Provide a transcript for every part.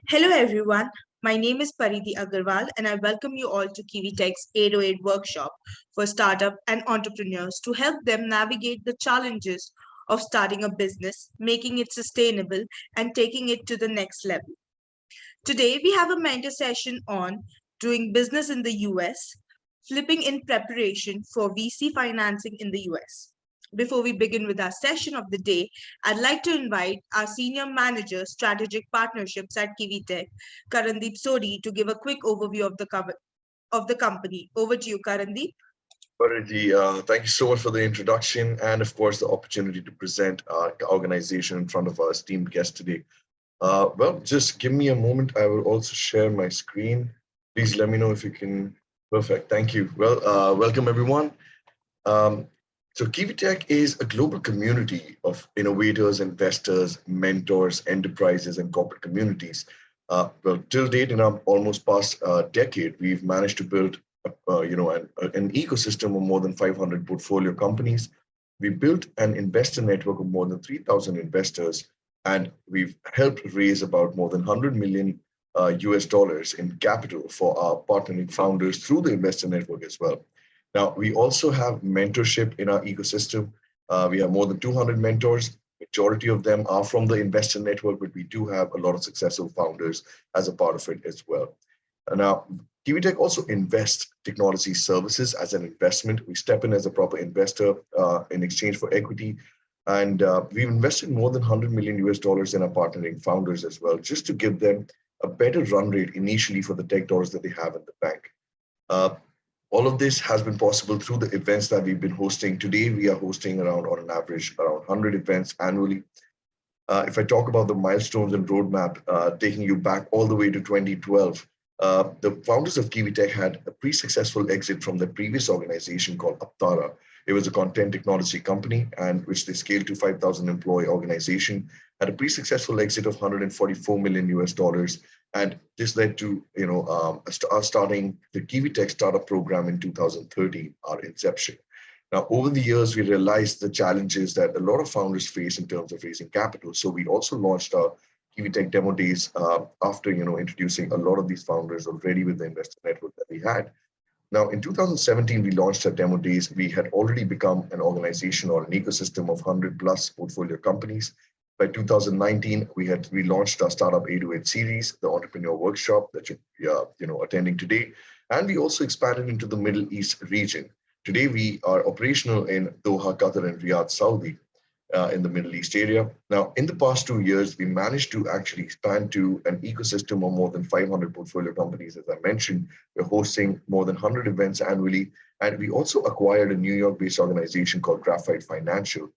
Hello everyone, my name is Pariti Agarwal and I welcome you all to KiwiTech's 808 workshop for startup and entrepreneurs to help them navigate the challenges of starting a business, making it sustainable and taking it to the next level. Today we have a mentor session on doing business in the US, flipping in preparation for VC financing in the US. Before we begin with our session of the day, I'd like to invite our Senior Manager, Strategic Partnerships at KiwiTech, Karandeep Sodi, to give a quick overview of the company. Over to you, Karandeep. Pariji, thank you so much for the introduction and, of course, the opportunity to present our organization in front of our esteemed guest today. Well, just give me a moment. I will also share my screen. Please let me know if you can. Perfect. Thank you. Well, welcome everyone. Um, so KiwiTech is a global community of innovators, investors, mentors, enterprises, and corporate communities. Well, till date, in our almost past decade, we've managed to build, an ecosystem of more than 500 portfolio companies. We built an investor network of more than 3,000 investors, and we've helped raise about more than 100 million US dollars in capital for our partnering founders through the investor network as well. Now, we also have mentorship in our ecosystem. We have more than 200 mentors. Majority of them are from the investor network, but we do have a lot of successful founders as a part of it as well. Now, KiwiTech also invests technology services as an investment. We step in as a proper investor in exchange for equity. And we've invested more than 100 million US dollars in our partnering founders as well, just to give them a better run rate initially for the tech dollars that they have in the bank. Uh, all of this has been possible through the events that we've been hosting. Today, we are hosting around, on an average, around 100 events annually. If I talk about the milestones and roadmap, taking you back all the way to 2012, the founders of KiwiTech had a pre-successful exit from their previous organization called Aptara. It was a content technology company, and which they scaled to 5,000 employee organization, had a pre-successful exit of 144 million US dollars, and this led to starting the KiwiTech startup program in 2013, our inception. Now, over the years, we realized the challenges that a lot of founders face in terms of raising capital. So we also launched our KiwiTech demo days after introducing a lot of these founders already with the investor network that we had. Now, in 2017, we launched our demo days. We had already become an organization or an ecosystem of 100 plus portfolio companies. By 2019, we launched our Startup 808 series, the entrepreneur workshop that you're attending today, and we also expanded into the Middle East region. Today, we are operational in Doha, Qatar, and Riyadh, Saudi, in the Middle East area. Now, in the past 2 years, we managed to actually expand to an ecosystem of more than 500 portfolio companies. As I mentioned, we're hosting more than 100 events annually. And we also acquired a New York-based organization called Graphite Financial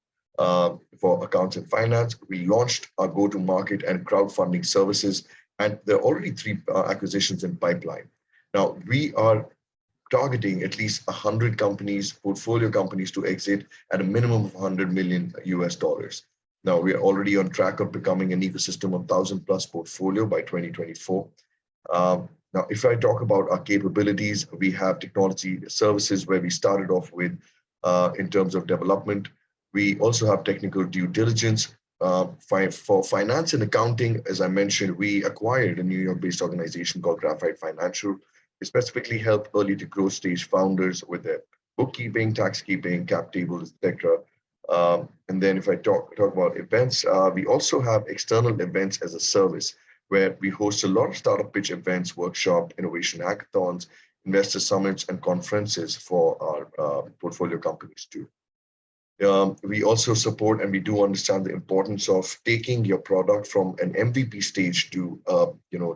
for accounts and finance. We launched our go-to-market and crowdfunding services, and there are already three acquisitions in pipeline. Now, we are targeting at least 100 companies, portfolio companies, to exit at a minimum of 100 million US dollars. Now, we are already on track of becoming an ecosystem of 1,000 plus portfolio by 2024. Now, if I talk about our capabilities, we have technology services where we started off with in terms of development. We also have technical due diligence. For finance and accounting, as I mentioned, we acquired a New York-based organization called Graphite Financial. We specifically help early to growth stage founders with their bookkeeping, tax keeping, cap tables, etc. And then if I talk about events, we also have external events as a service where we host a lot of startup pitch events, workshop, innovation hackathons, investor summits, and conferences for our portfolio companies too. We also support, and we do understand the importance of taking your product from an MVP stage to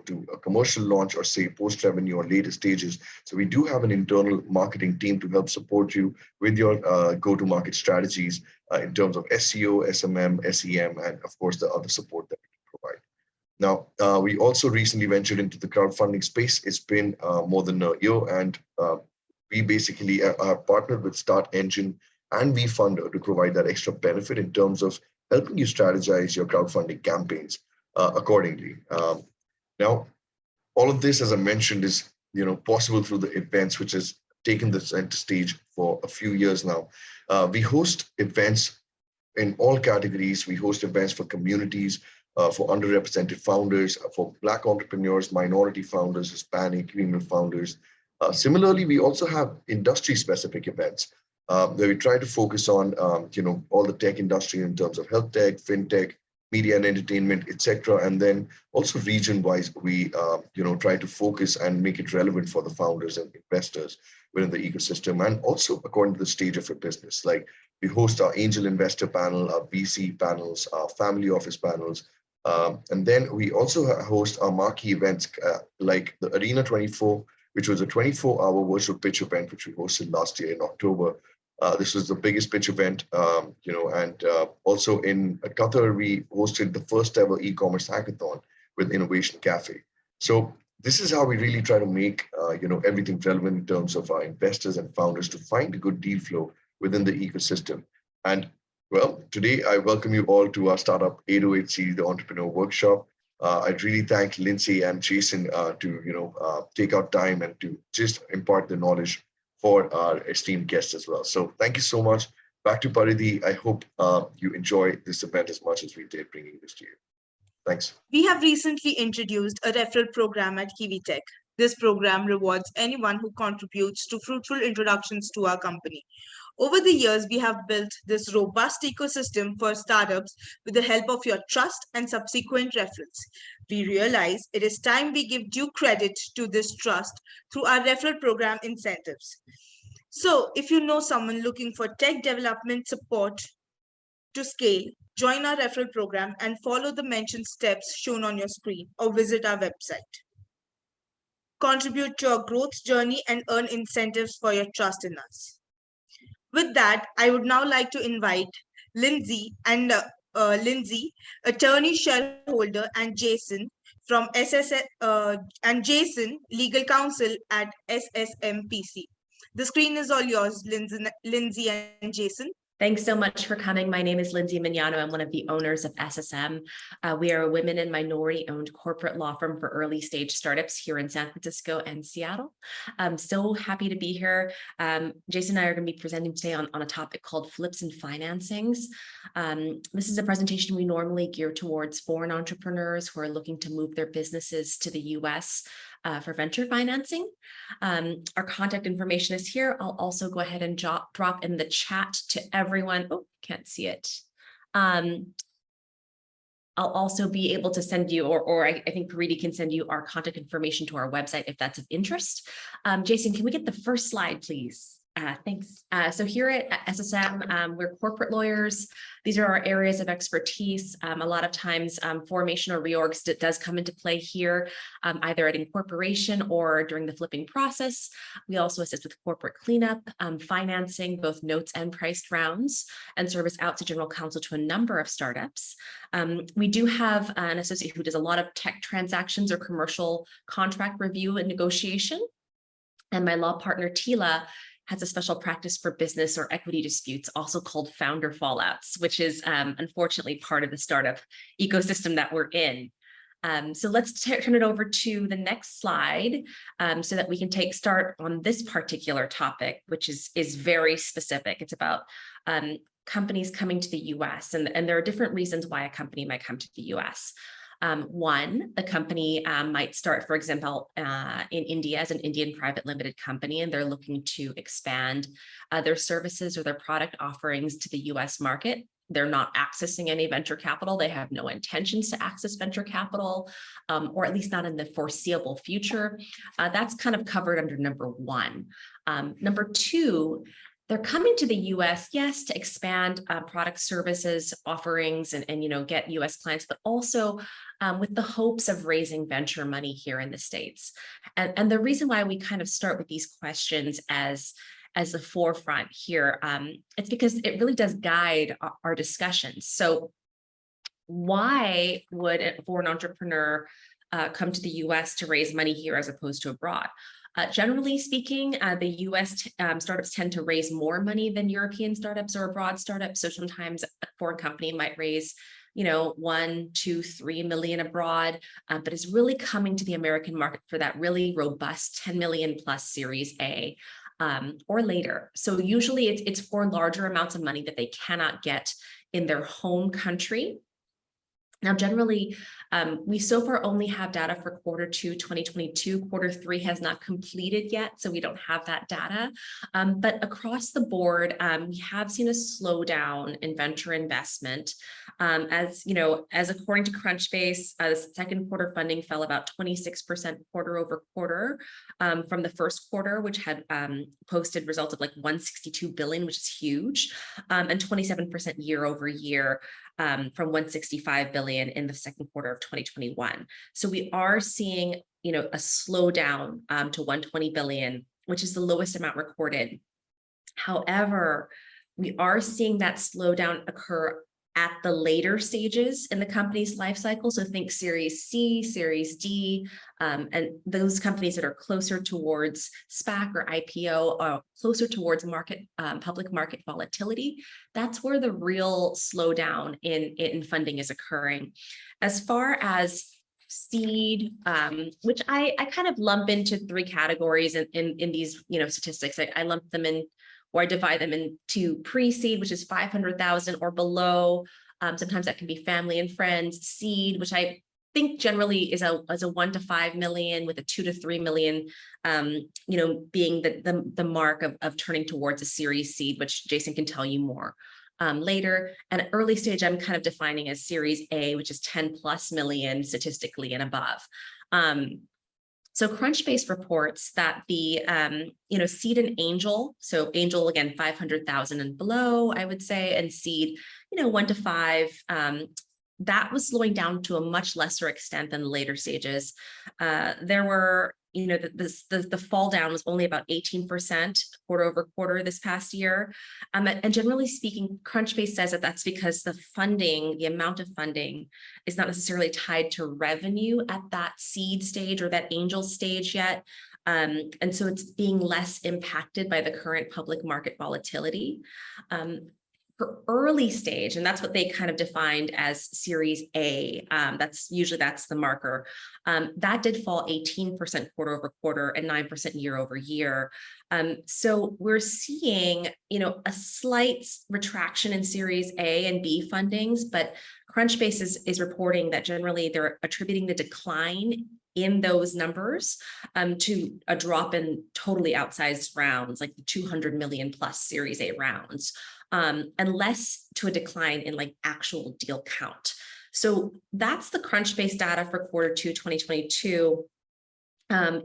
to a commercial launch, or say post-revenue or later stages. So we do have an internal marketing team to help support you with your go-to-market strategies in terms of SEO, SMM, SEM, and of course the other support that we can provide. Now, we also recently ventured into the crowdfunding space. It's been more than a year, and we basically are partnered with Start Engine and WeFunder to provide that extra benefit in terms of helping you strategize your crowdfunding campaigns accordingly. Now, all of this, as I mentioned, is possible through the events, which has taken the center stage for a few years now. We host events in all categories. We host events for communities. for underrepresented founders, for Black entrepreneurs, minority founders, Hispanic, female founders. Similarly, we also have industry-specific events where we try to focus on, all the tech industry in terms of health tech, fintech, media and entertainment, etc. And then also region-wise, we, try to focus and make it relevant for the founders and investors within the ecosystem, and also according to the stage of a business. Like we host our angel investor panel, our VC panels, our family office panels, and then we also host our marquee events like the Arena 24, which was a 24-hour virtual pitch event, which we hosted last year in October. This was the biggest pitch event, and also in Qatar, we hosted the first ever e-commerce hackathon with Innovation Cafe. So this is how we really try to make, everything relevant in terms of our investors and founders to find a good deal flow within the ecosystem. And well, today I welcome you all to our Startup 808 series, the Entrepreneur Workshop. I'd really thank Lindsey and Jason to take out time and to just impart the knowledge for our esteemed guests as well. So thank you so much. Back to Paridhi. I hope you enjoy this event as much as we did bringing this to you. Thanks. We have recently introduced a referral program at Kiwi Tech. This program rewards anyone who contributes to fruitful introductions to our company. Over the years, we have built this robust ecosystem for startups with the help of your trust and subsequent referrals. We realize it is time we give due credit to this trust through our referral program incentives. So, if you know someone looking for tech development support to scale, join our referral program and follow the mentioned steps shown on your screen or visit our website. Contribute to our growth journey and earn incentives for your trust in us. With that, I would now like to invite Lindsey, attorney shareholder, and Jason from legal counsel at SSMPC. The screen is all yours, Lindsey and Jason. Thanks so much for coming. My name is Lindsey Mignano. I'm one of the owners of SSM. We are a women and minority-owned corporate law firm for early-stage startups here in San Francisco and Seattle. I'm so happy to be here. Jason and I are going to be presenting today on a topic called flips and financings. This is a presentation we normally gear towards foreign entrepreneurs who are looking to move their businesses to the US for venture financing. Our contact information is here. I'll also go ahead and drop in the chat to everyone. Oh, can't see it. I'll also be able to send you, or I think Paridhi can send you our contact information to our website if that's of interest. Jason, can we get the first slide, please? Thanks. So here at SSM, we're corporate lawyers. These are our areas of expertise. A lot of times formation or reorgs does come into play here, either at incorporation or during the flipping process. We also assist with corporate cleanup, financing, both notes and priced rounds, and service out to general counsel to a number of startups. We do have an associate who does a lot of tech transactions or commercial contract review and negotiation. And my law partner, Tila, has a special practice for business or equity disputes, also called founder fallouts, which is unfortunately part of the startup ecosystem that we're in. So let's turn it over to the next slide so that we can start on this particular topic, which is very specific. It's about companies coming to the US, and there are different reasons why a company might come to the US. One, the company might start, for example, in India as an Indian private limited company, and they're looking to expand their services or their product offerings to the US market. They're not accessing any venture capital. They have no intentions to access venture capital, or at least not in the foreseeable future. That's kind of covered under number one. Number two, they're coming to the US, yes, to expand product services offerings and get US clients, but also with the hopes of raising venture money here in the States. And the reason why we kind of start with these questions as the forefront here, it's because it really does guide our discussions. So why would a foreign entrepreneur come to the US to raise money here as opposed to abroad? Generally speaking, the US startups tend to raise more money than European startups or abroad startups. So sometimes a foreign company might raise, 1, 2, 3 million abroad, but is really coming to the American market for that really robust 10 million plus Series A or later. So usually it's for larger amounts of money that they cannot get in their home country. Now, generally, we so far only have data for Q2 2022. Q3 has not completed yet, so we don't have that data. But across the board, we have seen a slowdown in venture investment. As according to Crunchbase, the second quarter funding fell about 26% quarter over quarter from the first quarter, which had posted results of like 162 billion, which is huge, and 27% year over year. From 165 billion in the second quarter of 2021. So we are seeing, a slowdown to 120 billion, which is the lowest amount recorded. However, we are seeing that slowdown occur at the later stages in the company's life cycle. So think Series C, Series D, and those companies that are closer towards SPAC or IPO, closer towards public market volatility. That's where the real slowdown in funding is occurring. As far as seed, which I kind of lump into three categories in these statistics. I lump them in, or I divide them into pre-seed, which is 500,000 or below. Sometimes that can be family and friends. Seed, which I think generally is a 1 to 5 million, with a 2 to 3 million, being the mark of turning towards a series seed, which Jason can tell you more later. And early stage, I'm kind of defining as Series A, which is 10 plus million statistically and above. So Crunchbase reports that the, seed and angel, so angel, again, 500,000 and below, I would say, and seed, 1 to 5, that was slowing down to a much lesser extent than the later stages. There were, the fall down was only about 18% quarter over quarter this past year. And generally speaking, Crunchbase says that that's because the amount of funding is not necessarily tied to revenue at that seed stage or that angel stage yet. And so it's being less impacted by the current public market volatility. For early stage, and that's what they kind of defined as Series A, that's the marker, that did fall 18% quarter over quarter and 9% year over year. So we're seeing, a slight retraction in Series A and B fundings, but Crunchbase is reporting that generally they're attributing the decline in those numbers to a drop in totally outsized rounds, like the 200 million plus Series A rounds. And less to a decline in like actual deal count. So that's the Crunchbase data for Q2 2022.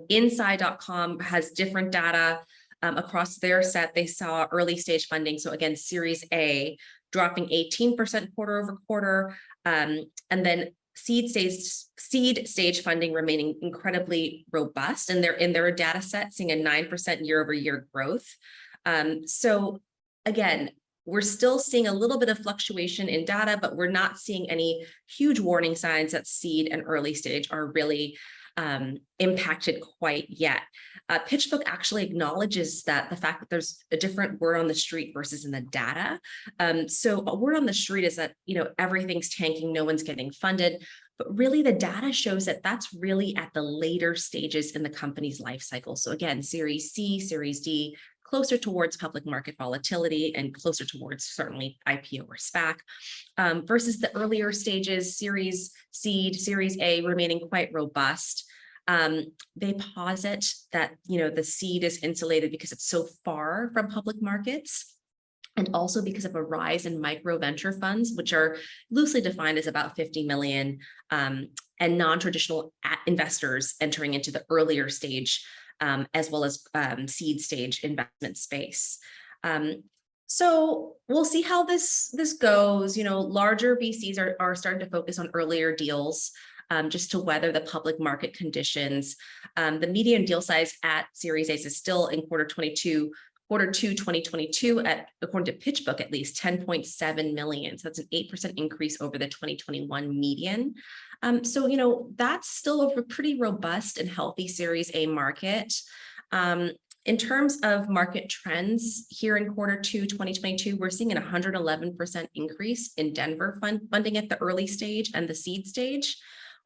Inside.com has different data across their set. They saw early stage funding. So again, Series A dropping 18% quarter over quarter. And then seed stage funding remaining incredibly robust. And they're in their data set seeing a 9% year over year growth. So again, we're still seeing a little bit of fluctuation in data, but we're not seeing any huge warning signs that seed and early stage are really impacted quite yet. PitchBook actually acknowledges that the fact that there's a different word on the street versus in the data. So a word on the street is that, everything's tanking, no one's getting funded. But really the data shows that that's really at the later stages in the company's life cycle. So again, Series C, Series D, closer towards public market volatility and closer towards certainly IPO or SPAC, versus the earlier stages, Series Seed, Series A remaining quite robust. They posit that, the seed is insulated because it's so far from public markets, and also because of a rise in micro venture funds, which are loosely defined as about 50 million, and non-traditional investors entering into the earlier stage, as well as seed stage investment space. So we'll see how this goes. Larger VCs are starting to focus on earlier deals, just to weather the public market conditions. The median deal size at Series A is still in Q2 2022 at, according to PitchBook, at least 10.7 million. So that's an 8% increase over the 2021 median. So, that's still a pretty robust and healthy Series A market. In terms of market trends here in Q2 2022, we're seeing an 111% increase in Denver funding at the early stage and the seed stage.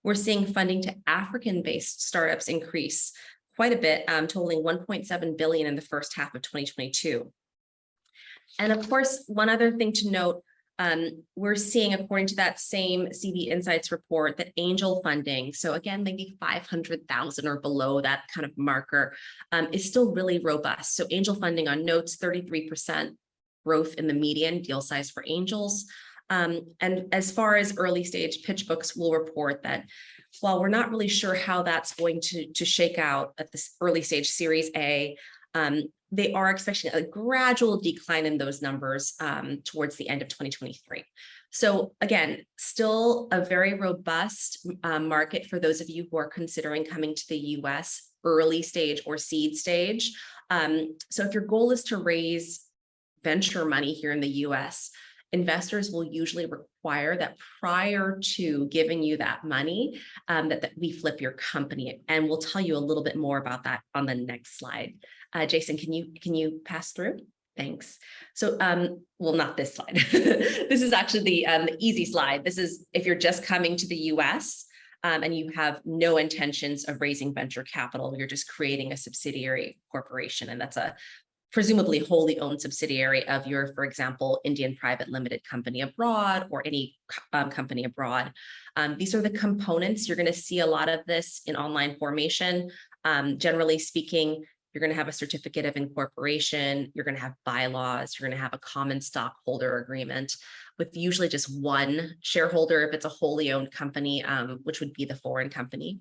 We're seeing funding to African-based startups increase quite a bit, totaling 1.7 billion in the first half of 2022. And of course, one other thing to note, We're seeing, according to that same CV Insights report, that angel funding, so again, maybe 500,000 or below that kind of marker, is still really robust. So angel funding on notes, 33% growth in the median deal size for angels. And as far as early stage pitch books will report that while we're not really sure how that's going to shake out at this early stage Series A, they are expecting a gradual decline in those numbers towards the end of 2023. So again, still a very robust market for those of you who are considering coming to the US early stage or seed stage. So if your goal is to raise venture money here in the US, investors will usually require that prior to giving you that money, that we flip your company. And we'll tell you a little bit more about that on the next slide. Jason, can you pass through? Thanks. So, well, not this slide. This is actually the easy slide. This is if you're just coming to the US and you have no intentions of raising venture capital, you're just creating a subsidiary corporation, and that's a presumably wholly owned subsidiary of your, for example, Indian private limited company abroad or any company abroad. These are the components. You're going to see a lot of this in online formation. Generally speaking, you're going to have a certificate of incorporation, you're going to have bylaws, you're going to have a common stockholder agreement with usually just one shareholder if it's a wholly owned company, which would be the foreign company.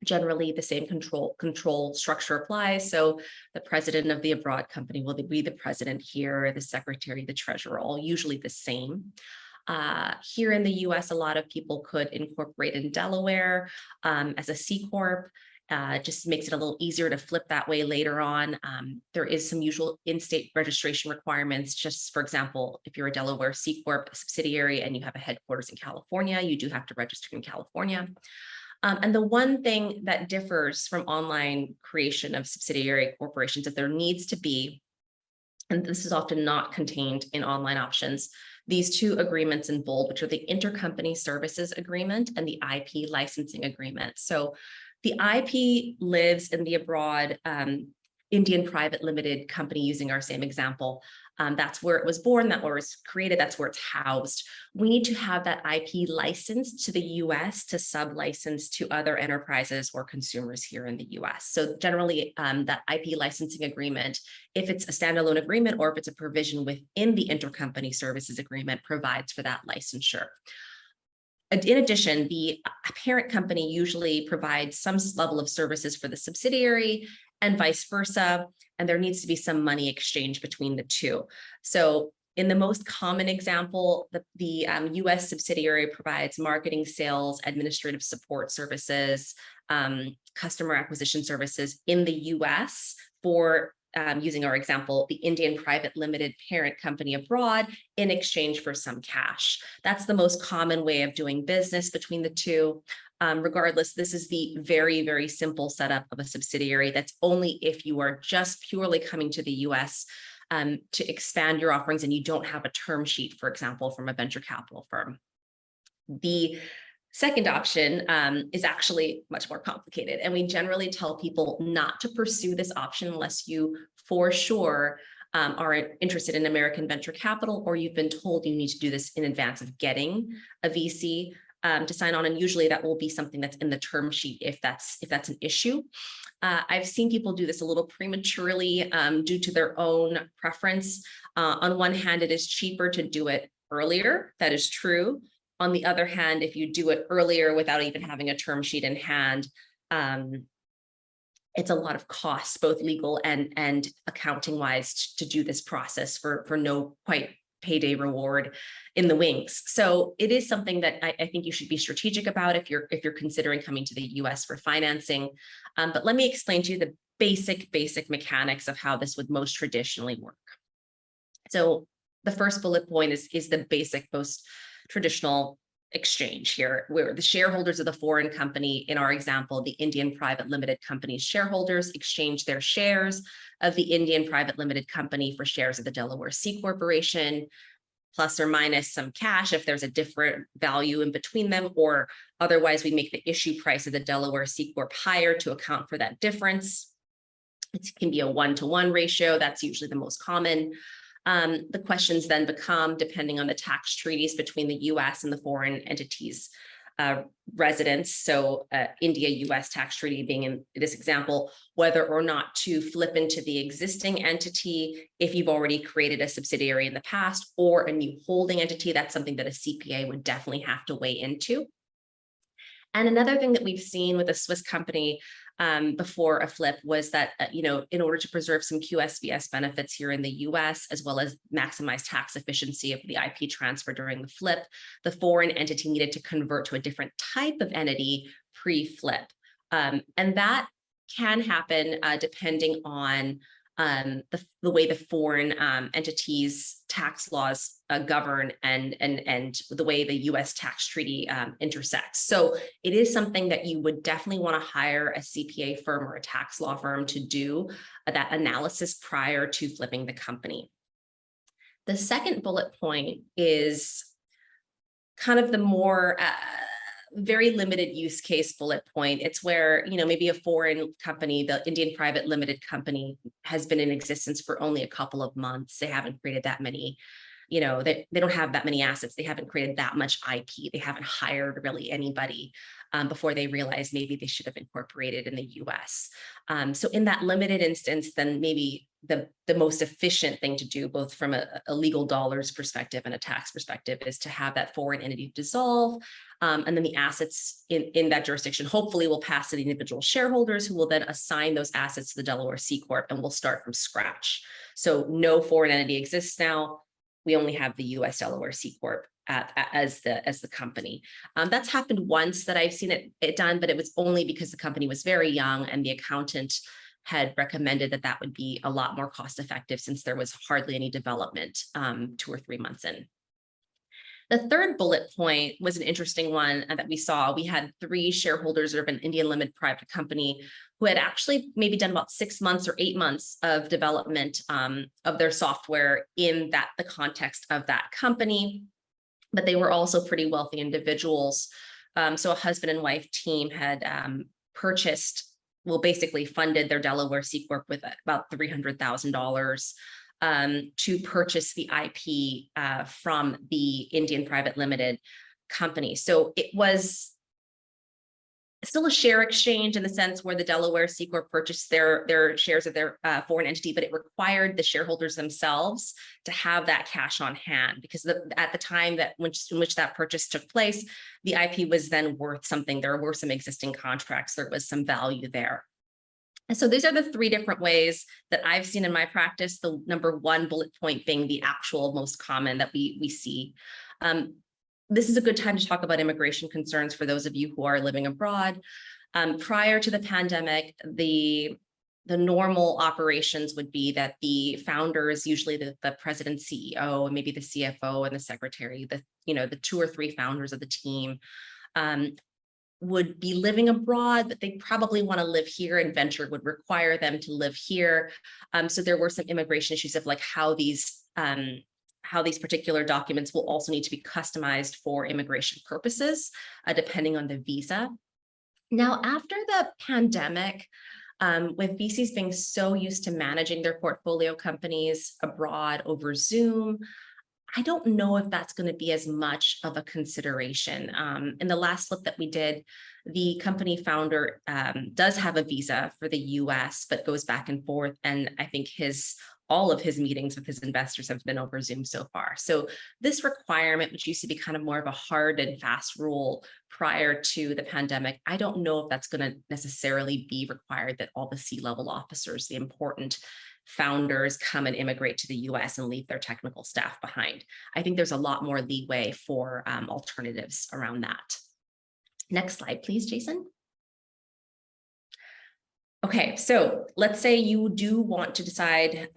Generally, the same control structure applies. So the president of the abroad company will be the president here, the secretary, the treasurer, all usually the same. Here in the US, a lot of people could incorporate in Delaware as a C Corp. Just makes it a little easier to flip that way later on. There is some usual in-state registration requirements. Just for example, if you're a Delaware C Corp subsidiary and you have a headquarters in California, you do have to register in California. And the one thing that differs from online creation of subsidiary corporations is that there needs to be, and this is often not contained in online options, these two agreements in bold, which are the intercompany services agreement and the IP licensing agreement. So the IP lives in the abroad Indian private limited company, using our same example. That's where it was born, that's where it was created, that's where it's housed. We need to have that IP licensed to the US to sub-license to other enterprises or consumers here in the US. So generally that IP licensing agreement, if it's a standalone agreement or if it's a provision within the intercompany services agreement, provides for that licensure. In addition, the parent company usually provides some level of services for the subsidiary and vice versa, and there needs to be some money exchange between the two. So in the most common example, the US subsidiary provides marketing, sales, administrative support services, customer acquisition services in the US for using our example, the Indian private limited parent company abroad in exchange for some cash. That's the most common way of doing business between the two. Regardless, this is the very, very simple setup of a subsidiary. That's only if you are just purely coming to the US to expand your offerings and you don't have a term sheet, for example, from a venture capital firm. The second option is actually much more complicated, and we generally tell people not to pursue this option unless you for sure are interested in American venture capital, or you've been told you need to do this in advance of getting a VC to sign on, and usually that will be something that's in the term sheet if that's an issue. I've seen people do this a little prematurely due to their own preference. On one hand, it is cheaper to do it earlier. That is true. On the other hand, if you do it earlier without even having a term sheet in hand, it's a lot of costs, both legal and accounting wise, to do this process for no quite payday reward in the wings. So it is something that I think you should be strategic about if you're considering coming to the US for financing. But let me explain to you the basic mechanics of how this would most traditionally work. So the first bullet point is the basic, most traditional exchange here, where the shareholders of the foreign company, in our example, the Indian private limited company's shareholders, exchange their shares of the Indian private limited company for shares of the Delaware C Corporation, plus or minus some cash if there's a different value in between them, or otherwise we make the issue price of the Delaware C Corp higher to account for that difference. It can be a 1-to-1 ratio. That's usually the most common. The questions then become, depending on the tax treaties between the US and the foreign entities residents, so India-US tax treaty being in this example, whether or not to flip into the existing entity if you've already created a subsidiary in the past, or a new holding entity. That's something that a CPA would definitely have to weigh into. And another thing that we've seen with a Swiss company before a flip was that, in order to preserve some QSVS benefits here in the US, as well as maximize tax efficiency of the IP transfer during the flip, the foreign entity needed to convert to a different type of entity pre-flip. And that can happen depending on the way the foreign entities tax laws govern and the way the US tax treaty intersects. So it is something that you would definitely want to hire a CPA firm or a tax law firm to do that analysis prior to flipping the company. The second bullet point is kind of the more very limited use case bullet point. It's where, maybe a foreign company, the Indian private limited company, has been in existence for only a couple of months. They haven't created that many, they don't have that many assets. They haven't created that much IP. They haven't hired really anybody before they realize maybe they should have incorporated in the US. So in that limited instance, then maybe the most efficient thing to do, both from a legal dollars perspective and a tax perspective, is to have that foreign entity dissolve. And then the assets in that jurisdiction hopefully will pass to the individual shareholders, who will then assign those assets to the Delaware C Corp, and we'll start from scratch. So no foreign entity exists now. We only have the US Delaware C Corp as the company. That's happened once that I've seen it done, but it was only because the company was very young and the accountant had recommended that would be a lot more cost effective, since there was hardly any development 2 or 3 months in. The third bullet point was an interesting one that we saw. We had 3 shareholders of an Indian limited private company who had actually maybe done about 6 months or 8 months of development of their software in the context of that company, but they were also pretty wealthy individuals. So a husband and wife team had basically funded their Delaware C Corp with about $300,000 to purchase the IP from the Indian private limited company. So it was still a share exchange in the sense where the Delaware C Corp purchased their shares of their foreign entity, but it required the shareholders themselves to have that cash on hand, because at the time in which that purchase took place, the IP was then worth something. There were some existing contracts. There was some value there. And so these are the 3 different ways that I've seen in my practice, the number 1 bullet point being the actual most common that we see. This is a good time to talk about immigration concerns for those of you who are living abroad. Prior to the pandemic, the normal operations would be that the founders, usually the president, CEO, and maybe the CFO and the secretary, the 2 or 3 founders of the team, would be living abroad, but they probably want to live here, and venture would require them to live here. So there were some immigration issues of like how these particular documents will also need to be customized for immigration purposes, depending on the visa. Now, after the pandemic, with VCs being so used to managing their portfolio companies abroad over Zoom, I don't know if that's going to be as much of a consideration. In the last flip that we did, the company founder does have a visa for the US, but goes back and forth. And I think all of his meetings with his investors have been over Zoom so far. So this requirement, which used to be kind of more of a hard and fast rule prior to the pandemic, I don't know if that's going to necessarily be required, that all the C-level officers, the important founders, come and immigrate to the US and leave their technical staff behind. I think there's a lot more leeway for alternatives around that. Next slide, please, Jason. Okay, so let's say you do decide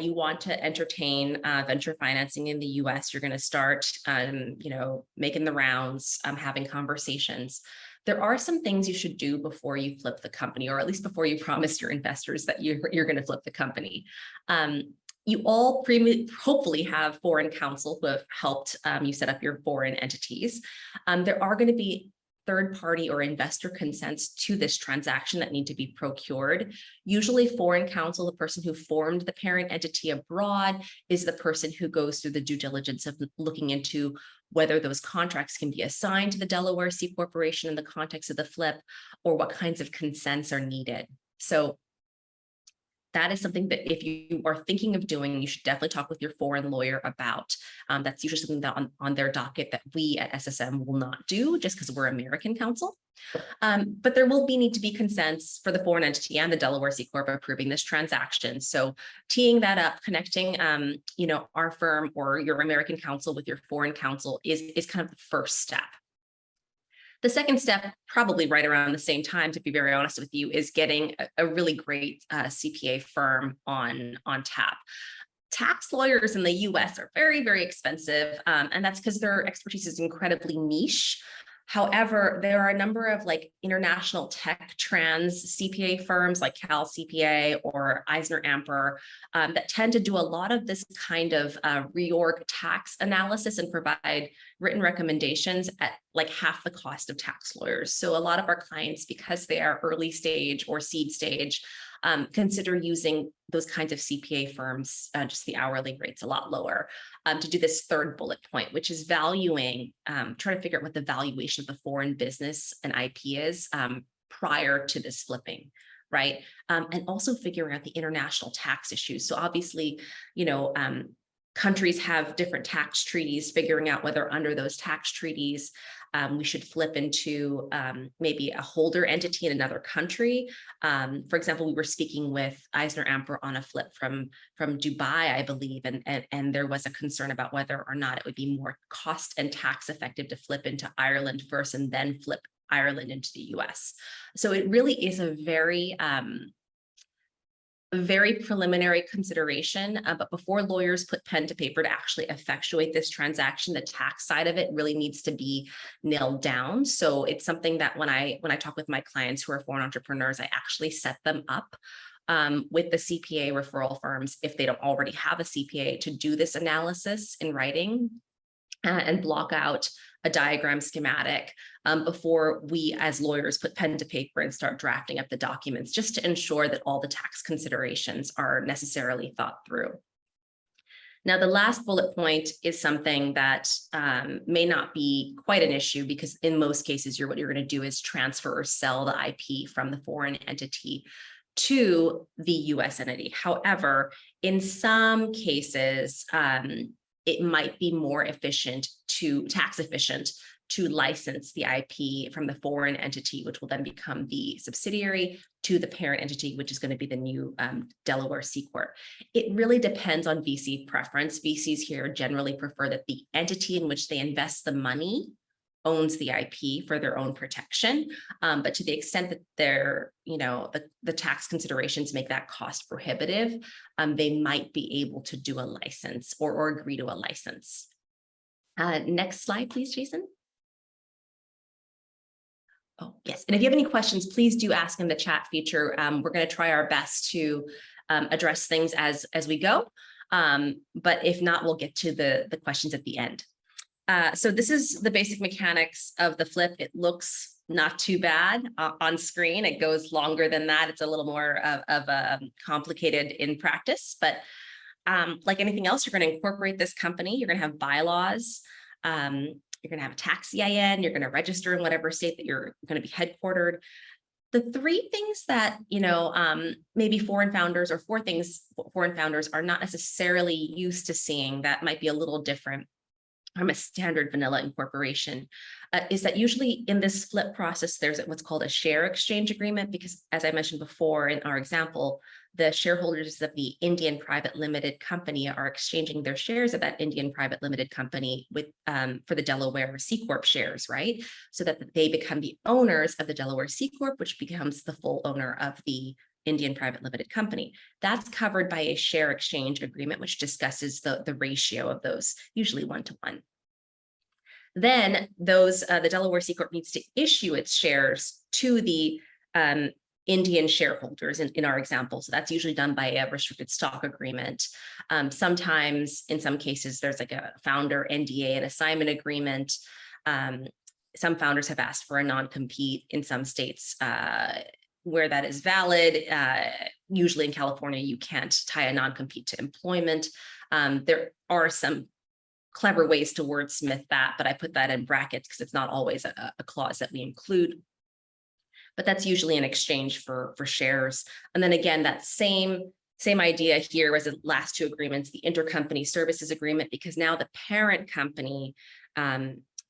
you want to entertain venture financing in the US. You're going to start, making the rounds, having conversations. There are some things you should do before you flip the company, or at least before you promise your investors that you're going to flip the company. You all hopefully have foreign counsel who have helped you set up your foreign entities. There are going to be third party or investor consents to this transaction that need to be procured. Usually foreign counsel, the person who formed the parent entity abroad, is the person who goes through the due diligence of looking into whether those contracts can be assigned to the Delaware C Corporation in the context of the flip, or what kinds of consents are needed. So that is something that if you are thinking of doing, you should definitely talk with your foreign lawyer about. That's usually something that on their docket that we at SSM will not do just because we're American counsel. But there will need to be consents for the foreign entity and the Delaware C Corp approving this transaction. So teeing that up, connecting our firm or your American counsel with your foreign counsel is kind of the first step. The second step, probably right around the same time, to be very honest with you, is getting a really great CPA firm on tap. Tax lawyers in the US are very, very expensive, and that's because their expertise is incredibly niche. However, there are a number of international tech trans CPA firms like Cal CPA or Eisner Amper that tend to do a lot of this kind of reorg tax analysis and provide written recommendations at half the cost of tax lawyers. So a lot of our clients, because they are early stage or seed stage, consider using those kinds of CPA firms, just the hourly rate's a lot lower, to do this third bullet point, which is valuing, trying to figure out what the valuation of the foreign business and IP is prior to this flipping, right? And also figuring out the international tax issues. So obviously, countries have different tax treaties, figuring out whether under those tax treaties, we should flip into maybe a holder entity in another country. For example, we were speaking with Eisner Amper on a flip from Dubai, I believe, and there was a concern about whether or not it would be more cost and tax effective to flip into Ireland first and then flip Ireland into the US. So it really is a very preliminary consideration, but before lawyers put pen to paper to actually effectuate this transaction, the tax side of it really needs to be nailed down. So it's something that when I talk with my clients who are foreign entrepreneurs, I actually set them up with the CPA referral firms, if they don't already have a CPA, to do this analysis in writing and block out a diagram schematic before we as lawyers put pen to paper and start drafting up the documents, just to ensure that all the tax considerations are necessarily thought through. Now, the last bullet point is something that may not be quite an issue, because in most cases, what you're going to do is transfer or sell the IP from the foreign entity to the US entity. However, in some cases, it might be more tax efficient to license the IP from the foreign entity, which will then become the subsidiary, to the parent entity, which is going to be the new Delaware C Corp. It really depends on VC preference. VCs here generally prefer that the entity in which they invest the money owns the IP for their own protection. But to the extent that the tax considerations make that cost prohibitive, they might be able to do a license or agree to a license. Next slide, please, Jason. Oh, yes. And if you have any questions, please do ask in the chat feature. We're going to try our best to address things as we go. But if not, we'll get to the questions at the end. So this is the basic mechanics of the flip. It looks not too bad on screen. It goes longer than that. It's a little more complicated in practice, but like anything else, you're going to incorporate this company. You're going to have bylaws. You're going to have a tax EIN. You're going to register in whatever state that you're going to be headquartered. The three things that, maybe foreign founders are not necessarily used to seeing that might be a little different from a standard vanilla incorporation is that usually in this flip process, there's what's called a share exchange agreement, because as I mentioned before in our example, the shareholders of the Indian private limited company are exchanging their shares of that Indian private limited company with for the Delaware C Corp shares, right? So that they become the owners of the Delaware C Corp, which becomes the full owner of the Indian private limited company. That's covered by a share exchange agreement, which discusses the ratio of those, usually 1-to-1. Then the Delaware C Corp needs to issue its shares to the Indian shareholders in our example. So that's usually done by a restricted stock agreement. Sometimes, in some cases, there's like a founder NDA and assignment agreement. some founders have asked for a non-compete in some states where that is valid. Usually in California, you can't tie a non-compete to employment. There are some clever ways to wordsmith that, but I put that in brackets because it's not always a clause that we include. But that's usually in exchange for shares. And then again, that same idea here as the last two agreements, the intercompany services agreement, because now the parent company,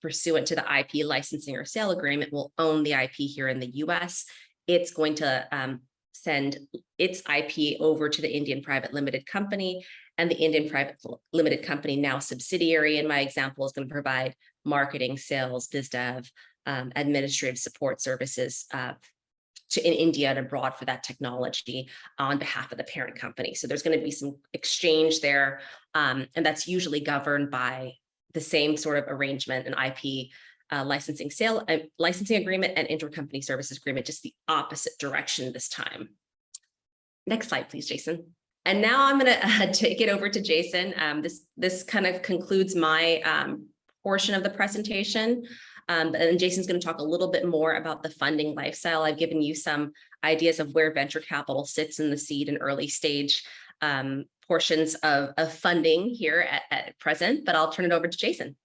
pursuant to the IP licensing or sale agreement, will own the IP here in the US. It's going to send its IP over to the Indian private limited company, and the Indian private limited company, now subsidiary in my example, is going to provide marketing, sales, biz dev, administrative support services in India and abroad for that technology on behalf of the parent company. So there's going to be some exchange there, and that's usually governed by the same sort of arrangement, an IP licensing agreement and intercompany services agreement, just the opposite direction this time. Next slide, please, Jason. And now I'm going to take it over to Jason. This kind of concludes my portion of the presentation. And Jason's going to talk a little bit more about the funding lifestyle. I've given you some ideas of where venture capital sits in the seed and early stage portions of funding here at present, but I'll turn it over to Jason.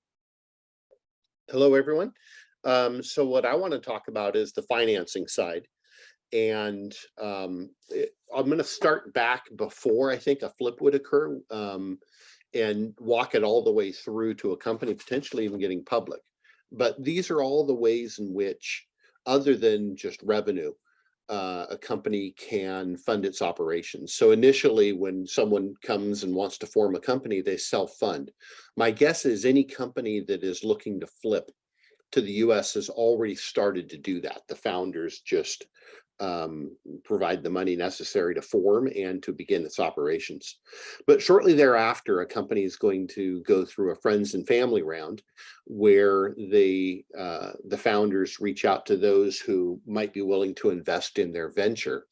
Hello, everyone. So what I want to talk about is the financing side. And I'm going to start back before I think a flip would occur and walk it all the way through to a company potentially even getting public. But these are all the ways in which, other than just revenue, a company can fund its operations. So initially, when someone comes and wants to form a company, they self-fund. My guess is any company that is looking to flip to the US has already started to do that. The founders just provide the money necessary to form and to begin its operations. But shortly thereafter, a company is going to go through a friends and family round where the founders reach out to those who might be willing to invest in their venture.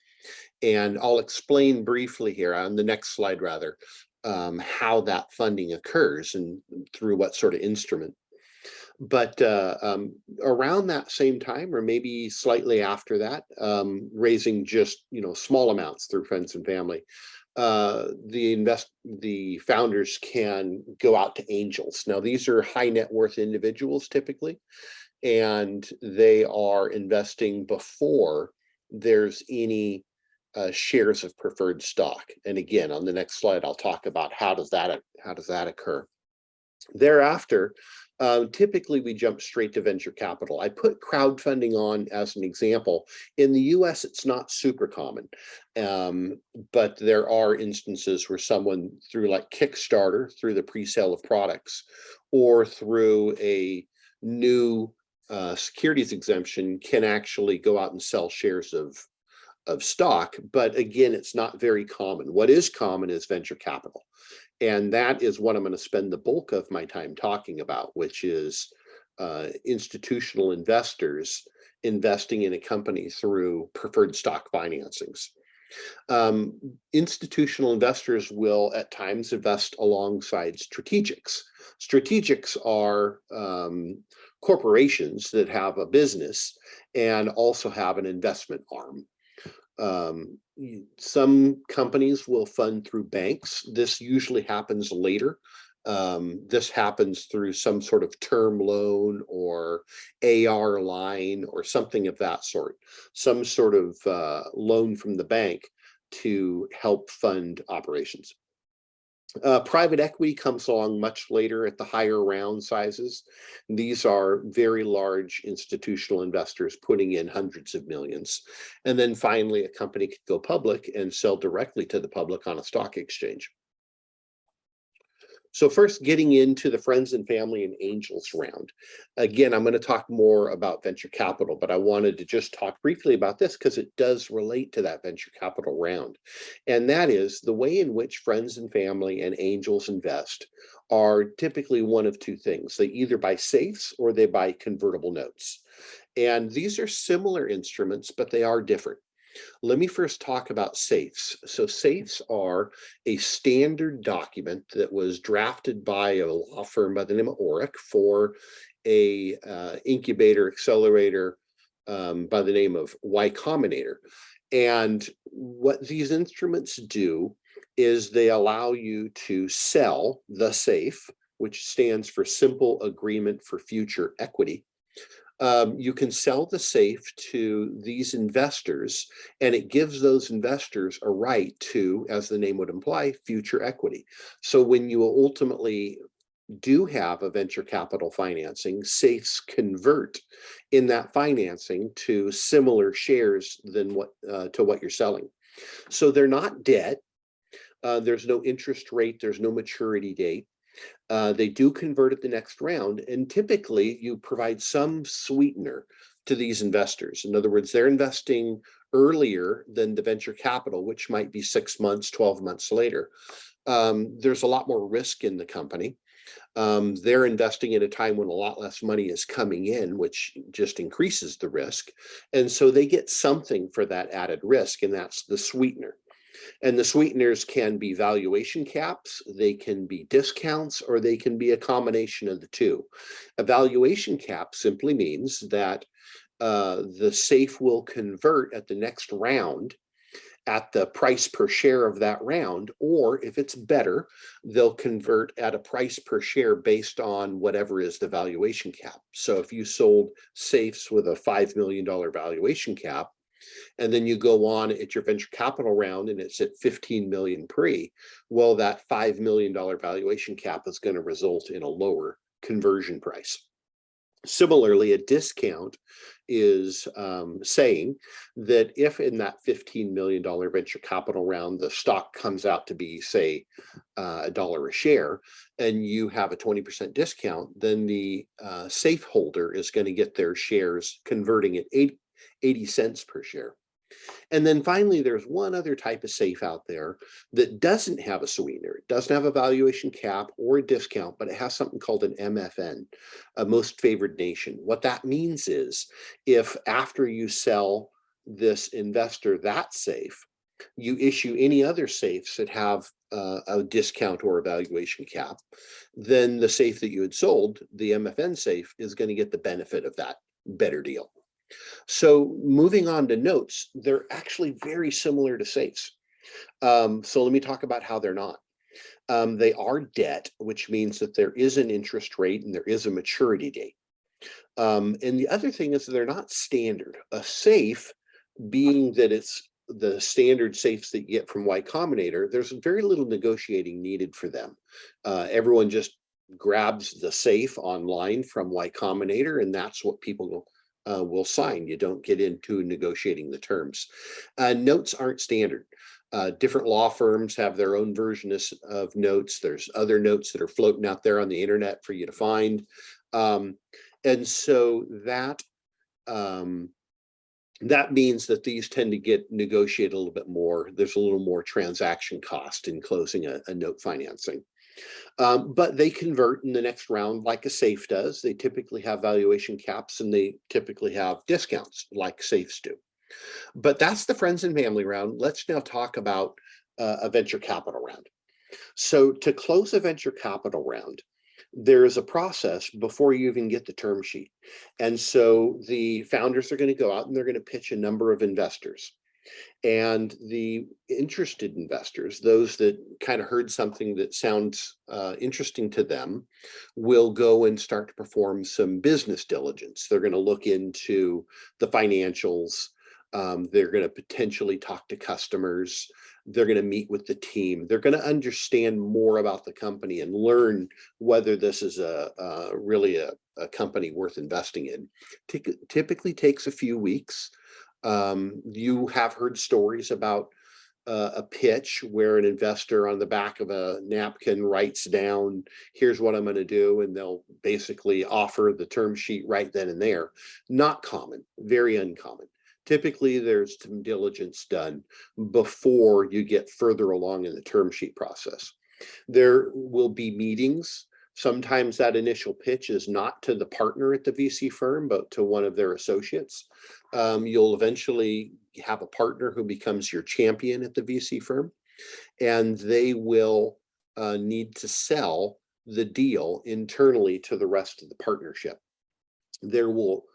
And I'll explain briefly here on the next slide, rather, how that funding occurs and through what sort of instrument. But around that same time, or maybe slightly after that, raising just small amounts through friends and family, the founders can go out to angels. Now, these are high net worth individuals typically, and they are investing before there's any shares of preferred stock. And again, on the next slide, I'll talk about how does that occur. Thereafter, typically we jump straight to venture capital. I put crowdfunding on as an example. In the US, it's not super common, but there are instances where someone through like Kickstarter, through the pre-sale of products, or through a new securities exemption can actually go out and sell shares of stock. But again, it's not very common. What is common is venture capital. And that is what I'm going to spend the bulk of my time talking about, which is institutional investors investing in a company through preferred stock financings. Institutional investors will at times invest alongside strategics. Strategics are corporations that have a business and also have an investment arm. Some companies will fund through banks. This usually happens later. This happens through some sort of term loan or AR line or something of that sort, some sort of loan from the bank to help fund operations. Private equity comes along much later at the higher round sizes. These are very large institutional investors putting in hundreds of millions. And then finally, a company could go public and sell directly to the public on a stock exchange. So first, getting into the friends and family and angels round. Again, I'm going to talk more about venture capital, but I wanted to just talk briefly about this because it does relate to that venture capital round. And that is the way in which friends and family and angels invest are typically one of two things. They either buy safes or they buy convertible notes. And these are similar instruments, but they are different. Let me first talk about safes. So safes are a standard document that was drafted by a law firm by the name of Orrick for a incubator accelerator by the name of Y Combinator. And what these instruments do is they allow you to sell the SAFE, which stands for Simple Agreement for Future Equity. You can sell the SAFE to these investors, and it gives those investors a right to, as the name would imply, future equity. So when you ultimately do have a venture capital financing, SAFEs convert in that financing to similar shares than what you're selling. So they're not debt. There's no interest rate. There's no maturity date. They do convert at the next round, and typically you provide some sweetener to these investors. In other words, they're investing earlier than the venture capital, which might be 6 months, 12 months later. There's a lot more risk in the company. They're investing at a time when a lot less money is coming in, which just increases the risk. And so they get something for that added risk, and that's the sweetener. And the sweeteners can be valuation caps, they can be discounts, or they can be a combination of the two. A valuation cap simply means that the SAFE will convert at the next round at the price per share of that round, or if it's better, they'll convert at a price per share based on whatever is the valuation cap. So if you sold SAFEs with a $5 million valuation cap, and then you go on at your venture capital round and it's at 15 million pre, well, that $5 million valuation cap is going to result in a lower conversion price. Similarly, a discount is saying that if in that $15 million venture capital round, the stock comes out to be, say, $1 a share, and you have a 20% discount, then the SAFE holder is going to get their shares converting at 80 cents per share. And then finally, there's one other type of SAFE out there that doesn't have a sweetener. It doesn't have a valuation cap or a discount, but it has something called an MFN, a most favored nation. What that means is if after you sell this investor that SAFE, you issue any other SAFEs that have a discount or a valuation cap, then the SAFE that you had sold, the MFN SAFE, is going to get the benefit of that better deal. So moving on to notes, they're actually very similar to SAFEs. So let me talk about how they're not. They are debt, which means that there is an interest rate and there is a maturity date. And the other thing is they're not standard. A SAFE, being that it's the standard SAFEs that you get from Y Combinator, there's very little negotiating needed for them. Everyone just grabs the SAFE online from Y Combinator, and that's what people will sign. You don't get into negotiating the terms. Notes aren't standard. Different law firms have their own version of notes. There's other notes that are floating out there on the internet for you to find. And so that means that these tend to get negotiated a little bit more. There's a little more transaction cost in closing a note financing. But they convert in the next round like a SAFE does. They typically have valuation caps and they typically have discounts like SAFEs do. But that's the friends and family round. Let's now talk about a venture capital round. So to close a venture capital round, there is a process before you even get the term sheet. And so the founders are going to go out and they're going to pitch a number of investors. And the interested investors, those that kind of heard something that sounds interesting to them, will go and start to perform some business diligence. They're going to look into the financials. They're going to potentially talk to customers. They're going to meet with the team. They're going to understand more about the company and learn whether this is really a company worth investing in. Typically takes a few weeks. You have heard stories about a pitch where an investor on the back of a napkin writes down, here's what I'm going to do, and they'll basically offer the term sheet right then and there. Not common, very uncommon. Typically, there's some diligence done before you get further along in the term sheet process. There will be meetings. Sometimes that initial pitch is not to the partner at the VC firm, but to one of their associates. You'll eventually have a partner who becomes your champion at the VC firm, and they will need to sell the deal internally to the rest of the partnership. there will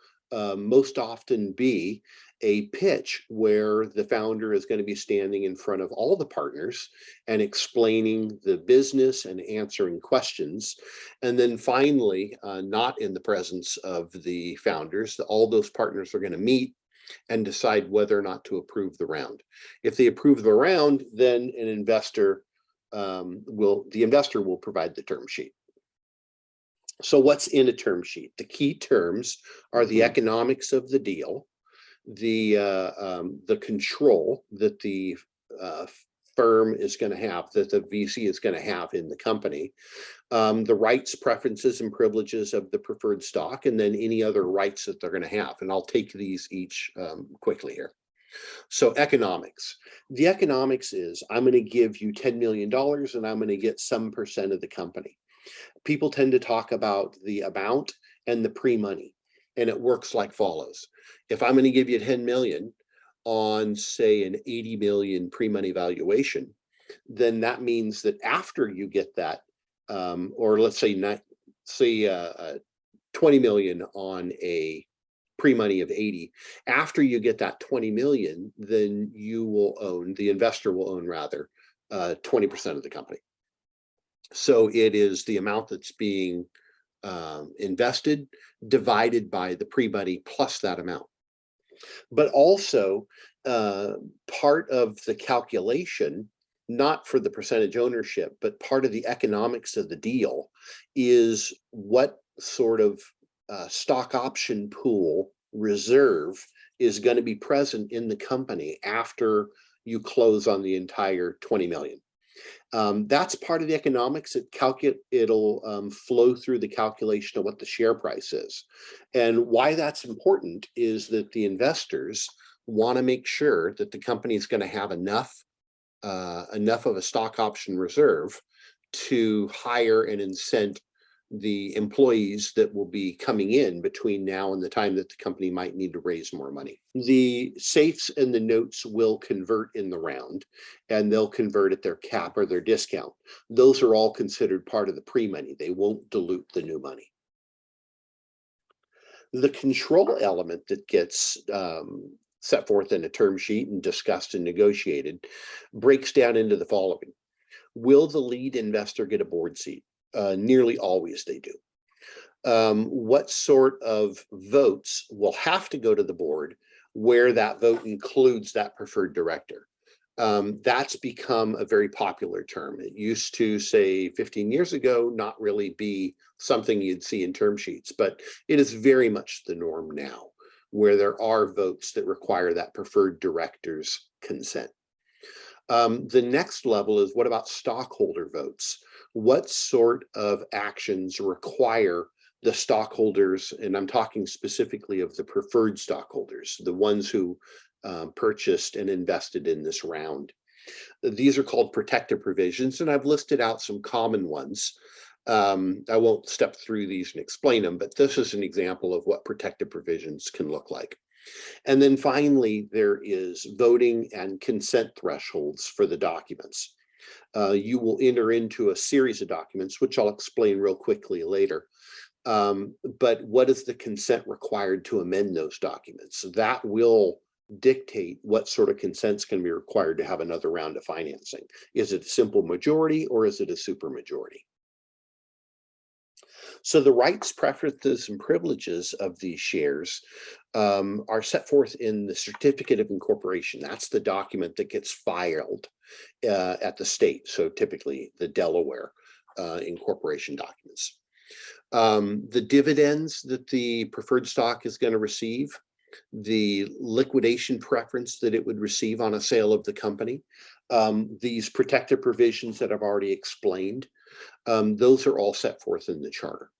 most often be a pitch where the founder is going to be standing in front of all the partners and explaining the business and answering questions. And then finally, not in the presence of the founders, all those partners are going to meet and decide whether or not to approve the round. If they approve the round, then the investor will provide the term sheet. So what's in a term sheet? The key terms are the economics of the deal, the control that the firm is going to have, that the VC is going to have in the company, the rights, preferences, and privileges of the preferred stock, and then any other rights that they're going to have. And I'll take these each quickly here. So economics. The economics is, I'm going to give you $10 million and I'm going to get some percent of the company. People tend to talk about the amount and the pre-money, and it works like follows. If I'm going to give you 10 million on, say, an 80 million pre-money valuation, then that means that after you get that, or let's say 20 million on a pre-money of 80, after you get that 20 million, then you will own, the investor will own rather, 20% of the company. So it is the amount that's being invested divided by the pre-money plus that amount. But also part of the calculation, not for the percentage ownership, but part of the economics of the deal is what sort of stock option pool reserve is going to be present in the company after you close on the entire 20 million. That's part of the economics. It'll flow through the calculation of what the share price is. And why that's important is that the investors want to make sure that the company is going to have enough of a stock option reserve to hire and incent the employees that will be coming in between now and the time that the company might need to raise more money. The safes and the notes will convert in the round, and they'll convert at their cap or their discount. Those are all considered part of the pre-money. They won't dilute the new money. The control element that gets set forth in a term sheet and discussed and negotiated breaks down into the following. Will the lead investor get a board seat? Nearly always they do. What sort of votes will have to go to the board where that vote includes that preferred director? That's become a very popular term. It used to, say, 15 years ago, not really be something you'd see in term sheets, but it is very much the norm now, where there are votes that require that preferred director's consent. The next level is, what about stockholder votes? What sort of actions require the stockholders, and I'm talking specifically of the preferred stockholders, the ones who purchased and invested in this round. These are called protective provisions, and I've listed out some common ones. I won't step through these and explain them, but this is an example of what protective provisions can look like. And then finally, there is voting and consent thresholds for the documents. You will enter into a series of documents, which I'll explain real quickly later. But what is the consent required to amend those documents? That will dictate what sort of consents can be required to have another round of financing. Is it a simple majority or is it a supermajority? So the rights, preferences, and privileges of these shares are set forth in the certificate of incorporation. That's the document that gets filed at the state. So typically the Delaware incorporation documents. The dividends that the preferred stock is going to receive, the liquidation preference that it would receive on a sale of the company, these protective provisions that I've already explained, those are all set forth in the charter.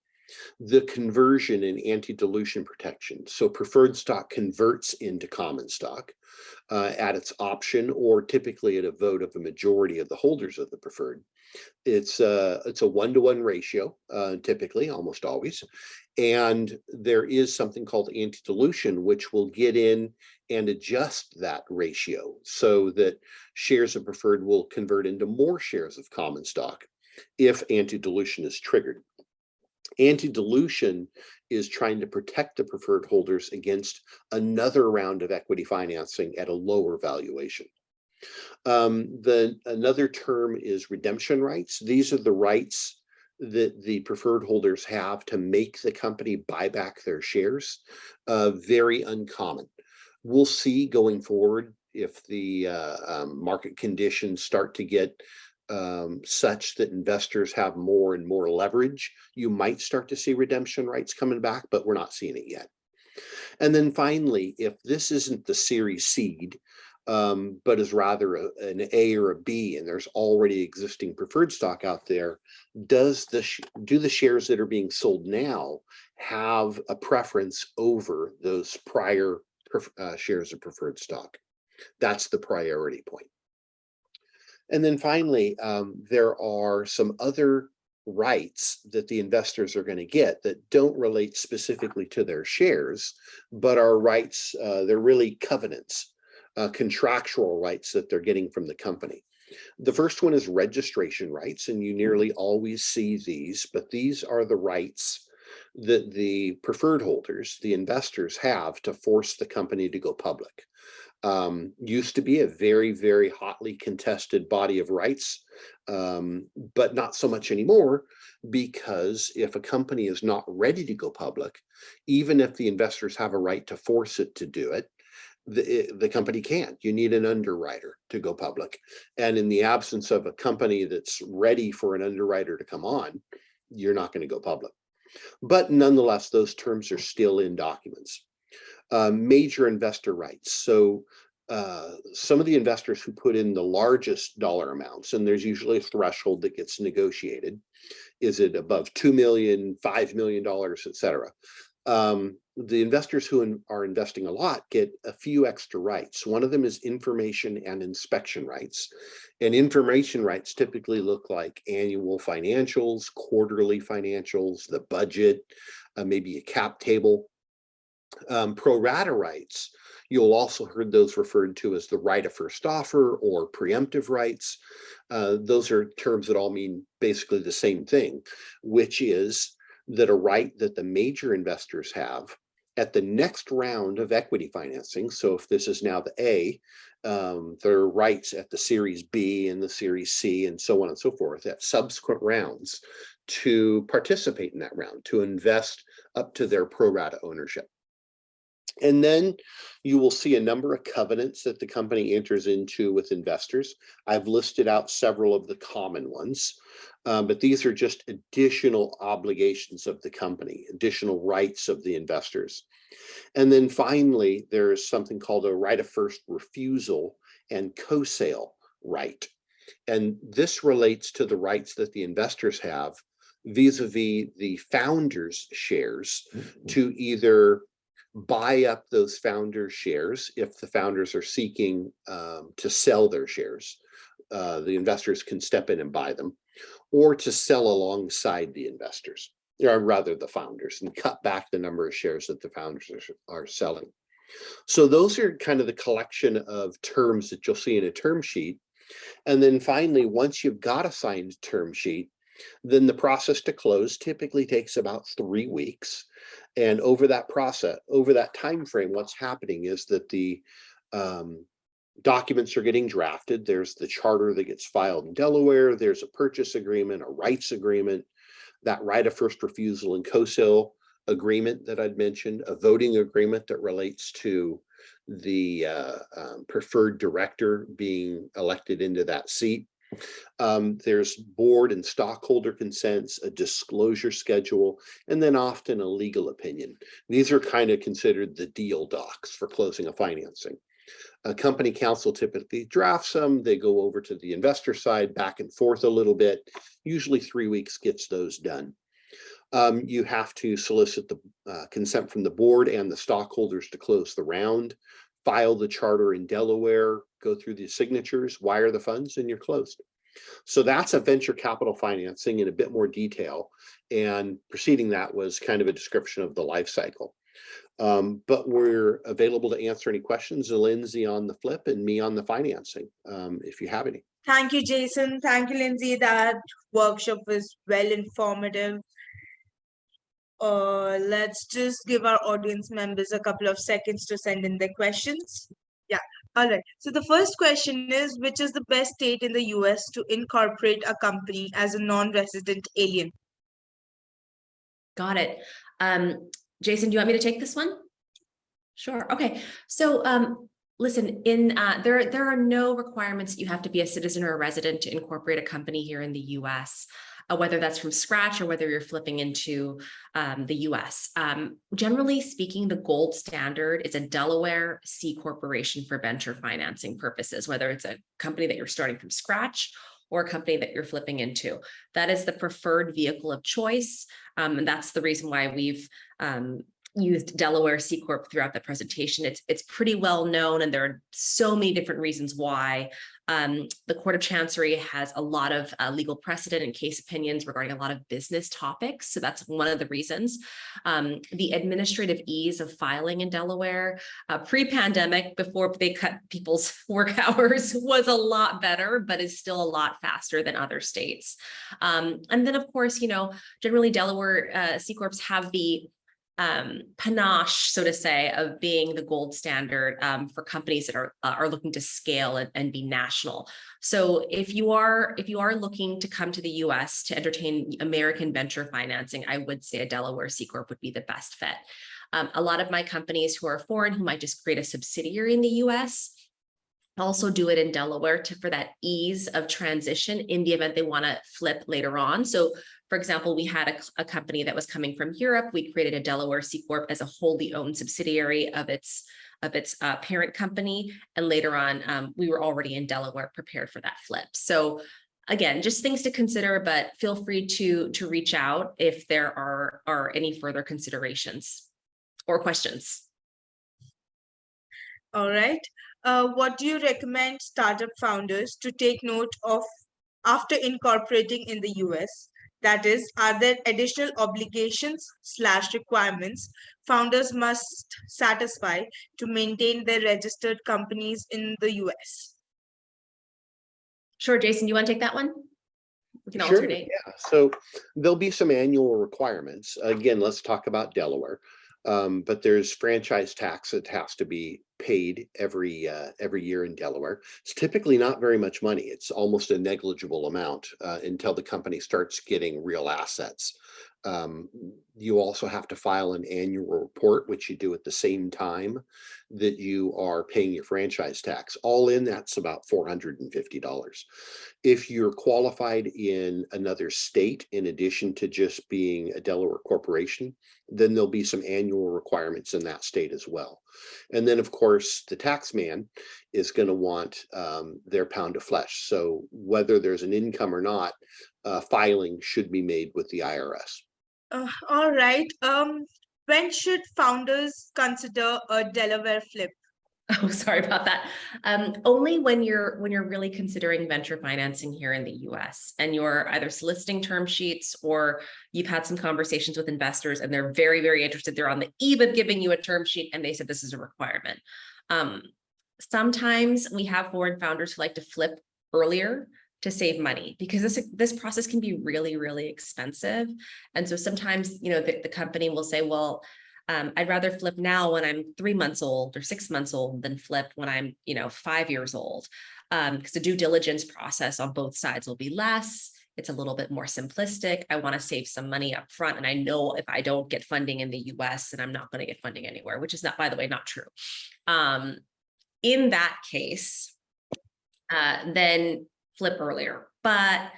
The conversion and anti-dilution protection. So preferred stock converts into common stock at its option, or typically at a vote of a majority of the holders of the preferred. It's a 1-to-1 ratio, typically, almost always. And there is something called anti-dilution, which will get in and adjust that ratio so that shares of preferred will convert into more shares of common stock if anti-dilution is triggered. Anti-dilution is trying to protect the preferred holders against another round of equity financing at a lower valuation. Another term is redemption rights. These are the rights that the preferred holders have to make the company buy back their shares. Very uncommon. We'll see going forward if the market conditions start to get such that investors have more and more leverage, you might start to see redemption rights coming back, but we're not seeing it yet. And then finally, if this isn't the series seed, but is rather an A or a B, and there's already existing preferred stock out there, do the shares that are being sold now have a preference over those prior shares of preferred stock? That's the priority point. And then finally, there are some other rights that the investors are going to get that don't relate specifically to their shares, but are rights, they're really covenants, contractual rights that they're getting from the company. The first one is registration rights, and you nearly always see these, but these are the rights that the preferred holders, the investors, have to force the company to go public. Used to be a very, very hotly contested body of rights, but not so much anymore, because if a company is not ready to go public, even if the investors have a right to force it to do it, the company can't. You need an underwriter to go public. And in the absence of a company that's ready for an underwriter to come on, you're not going to go public. But nonetheless, those terms are still in documents. Major investor rights. So some of the investors who put in the largest dollar amounts, and there's usually a threshold that gets negotiated. Is it above $2 million, $5 million, et cetera? The investors who are investing a lot get a few extra rights. One of them is information and inspection rights. And information rights typically look like annual financials, quarterly financials, the budget, maybe a cap table. Pro rata rights, you'll also heard those referred to as the right of first offer or preemptive rights. Those are terms that all mean basically the same thing, which is that a right that the major investors have at the next round of equity financing. So if this is now the A, there are rights at the Series B and the Series C and so on and so forth at subsequent rounds to participate in that round, to invest up to their pro rata ownership. And then you will see a number of covenants that the company enters into with investors. I've listed out several of the common ones, but these are just additional obligations of the company, additional rights of the investors. And then finally, there's something called a right of first refusal and co-sale right. And this relates to the rights that the investors have vis-a-vis the founders' shares to either buy up those founders' shares if the founders are seeking to sell their shares. The investors can step in and buy them, or to sell alongside the investors, or rather the founders, and cut back the number of shares that the founders are selling. So those are kind of the collection of terms that you'll see in a term sheet. And then finally, once you've got a signed term sheet, then the process to close typically takes about 3 weeks. And over that process, over that time frame, what's happening is that the documents are getting drafted. There's the charter that gets filed in Delaware. There's a purchase agreement, a rights agreement, that right of first refusal and co-sale agreement that I'd mentioned, a voting agreement that relates to the preferred director being elected into that seat. There's board and stockholder consents, a disclosure schedule, and then often a legal opinion. These are kind of considered the deal docs for closing a financing. A company counsel typically drafts them. They go over to the investor side, back and forth a little bit. Usually 3 weeks gets those done. You have to solicit the consent from the board and the stockholders to close the round, file the charter in Delaware, go through the signatures, wire the funds, and you're closed. So that's a venture capital financing in a bit more detail. And preceding that was kind of a description of the life cycle. But we're available to answer any questions, Lindsey on the flip and me on the financing, if you have any. Thank you, Jason. Thank you, Lindsey. That workshop was well informative. Let's just give our audience members a couple of seconds to send in their questions. Yeah. All right. So the first question is, which is the best state in the US to incorporate a company as a non-resident alien? Got it. Jason, do you want me to take this one? Sure. Okay. So listen, there are no requirements that you have to be a citizen or a resident to incorporate a company here in the US. Whether that's from scratch or whether you're flipping into the US. Generally speaking, the gold standard is a Delaware C corporation for venture financing purposes, whether it's a company that you're starting from scratch or a company that you're flipping into. That is the preferred vehicle of choice. And that's the reason why we've used Delaware C Corp throughout the presentation. It's pretty well known, and there are so many different reasons why. The Court of Chancery has a lot of legal precedent and case opinions regarding a lot of business topics. So that's one of the reasons. The administrative ease of filing in Delaware pre-pandemic, before they cut people's work hours, was a lot better, but is still a lot faster than other states. And then, of course, generally Delaware C Corps have the panache, so to say, of being the gold standard for companies that are looking to scale and be national. So if you are looking to come to the US to entertain American venture financing, I would say a Delaware C Corp would be the best fit. A lot of my companies who are foreign, who might just create a subsidiary in the US, also do it in Delaware for that ease of transition in the event they want to flip later on. So for example, we had a company that was coming from Europe. We created a Delaware C Corp as a wholly owned subsidiary of its parent company. And later on, we were already in Delaware prepared for that flip. So again, just things to consider, but feel free to reach out if there are any further considerations or questions. All right. What do you recommend startup founders to take note of after incorporating in the US? That is, are there additional obligations/requirements founders must satisfy to maintain their registered companies in the US? Sure, Jason, do you want to take that one? We can Sure, alternate. yeah. So there'll be some annual requirements. Again, let's talk about Delaware. But there's franchise tax that has to be paid every year in Delaware. It's typically not very much money. It's almost a negligible amount until the company starts getting real assets. You also have to file an annual report, which you do at the same time that you are paying your franchise tax. All in, that's about $450. If you're qualified in another state, in addition to just being a Delaware corporation, then there'll be some annual requirements in that state as well. And then, of course, the tax man is going to want their pound of flesh. So whether there's an income or not, filing should be made with the IRS. All right. When should founders consider a Delaware flip? Oh, sorry about that. Only when you're really considering venture financing here in the US and you're either soliciting term sheets or you've had some conversations with investors and they're very, very interested. They're on the eve of giving you a term sheet and they said this is a requirement. Sometimes we have foreign founders who like to flip earlier to save money, because this process can be really, really expensive. And so sometimes, the company will say, well, I'd rather flip now when I'm 3 months old or 6 months old than flip when I'm, 5 years old. Because the due diligence process on both sides will be less. It's a little bit more simplistic. I want to save some money up front. And I know if I don't get funding in the US, then I'm not going to get funding anywhere, which is not, by the way, not true. In that case, then flip earlier. But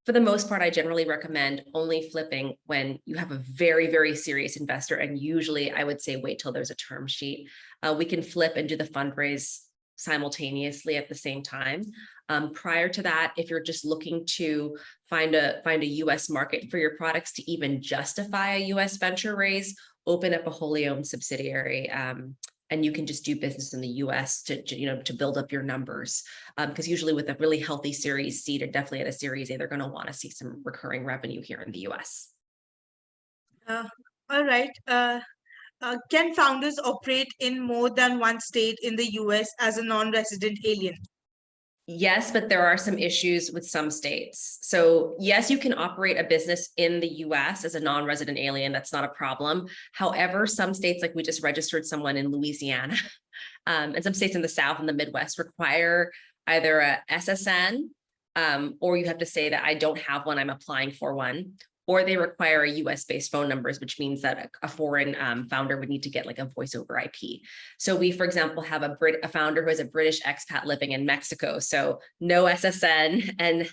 for the most part, I generally recommend only flipping when you have a very, very serious investor. And usually I would say wait till there's a term sheet. We can flip and do the fundraise simultaneously at the same time. Prior to that, if you're just looking to find a US market for your products to even justify a US venture raise, open up a wholly owned subsidiary. And you can just do business in the US to build up your numbers. Because usually with a really healthy Series C, or definitely at a Series A, they're going to want to see some recurring revenue here in the US. All right. Can founders operate in more than one state in the US as a non-resident alien? Yes, but there are some issues with some states. So yes, you can operate a business in the US as a non-resident alien. That's not a problem. However, some states, like we just registered someone in Louisiana, and some states in the South and the Midwest require either a SSN, or you have to say that I don't have one, I'm applying for one, or they require a US-based phone numbers, which means that a foreign founder would need to get like a voice over IP. So we, for example, have a founder who is a British expat living in Mexico. So no SSN and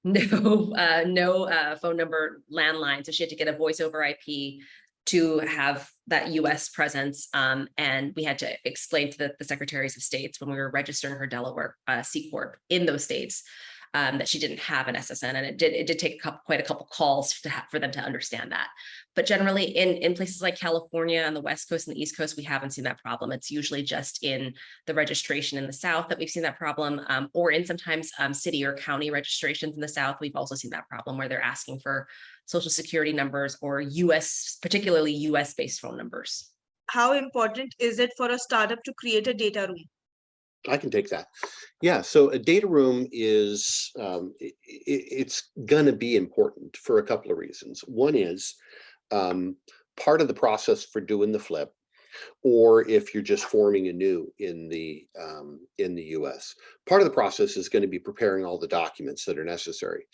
no phone number landline. So she had to get a voice over IP to have that US presence. And we had to explain to the secretaries of states when we were registering her Delaware C Corp in those states, that she didn't have an SSN, and it did take quite a couple calls for them to understand that. But generally in places like California on the West Coast and the East Coast, we haven't seen that problem. It's usually just in the registration in the South that we've seen that problem, or in sometimes city or county registrations in the South. We've also seen that problem where they're asking for social security numbers or particularly US-based phone numbers. How important is it for a startup to create a data room? I can take that. Yeah, so a data room is, it's gonna be important for a couple of reasons. One is part of the process for doing the flip, or if you're just forming anew in the US. Part of the process is gonna be preparing all the documents that are necessary.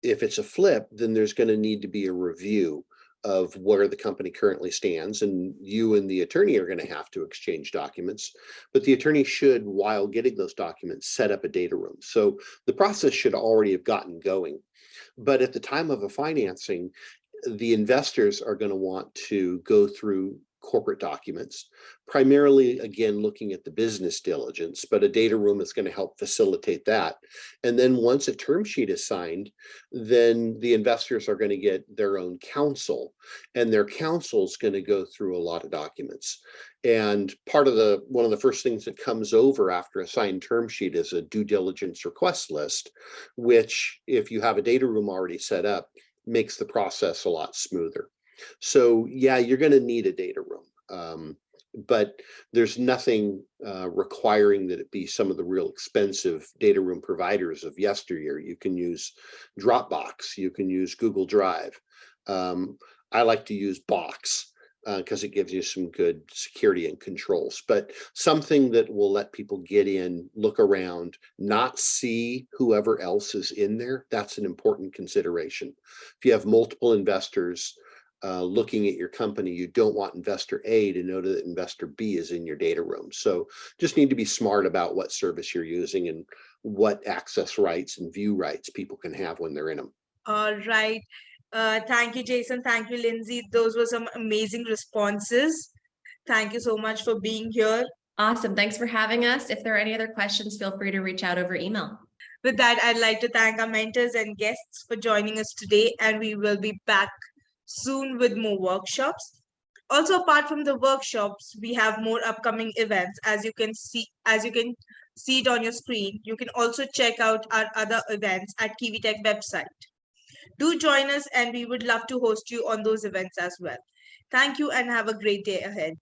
If it's a flip, then there's gonna need to be a review of where the company currently stands, and you and the attorney are going to have to exchange documents, but the attorney should, while getting those documents, set up a data room. So the process should already have gotten going. But at the time of a financing, the investors are going to want to go through corporate documents, primarily, again, looking at the business diligence, but a data room is going to help facilitate that. And then once a term sheet is signed, then the investors are going to get their own counsel, and their counsel is going to go through a lot of documents. And one of the first things that comes over after a signed term sheet is a due diligence request list, which, if you have a data room already set up, makes the process a lot smoother. So yeah, you're going to need a data room, but there's nothing requiring that it be some of the real expensive data room providers of yesteryear. You can use Dropbox, you can use Google Drive. I like to use Box because it gives you some good security and controls, but something that will let people get in, look around, not see whoever else is in there. That's an important consideration. If you have multiple investors looking at your company, you don't want investor A to know that investor B is in your data room. So just need to be smart about what service you're using and what access rights and view rights people can have when they're in them. All right. Thank you, Jason. Thank you, Lindsey. Those were some amazing responses. Thank you so much for being here. Awesome. Thanks for having us. If there are any other questions, feel free to reach out over email. With that, I'd like to thank our mentors and guests for joining us today, and we will be back soon with more workshops. Also, apart from the workshops, we have more upcoming events. As you can see it on your screen. You can also check out our other events at Kiwi Tech website. Do join us, and we would love to host you on those events as well. Thank you and have a great day ahead.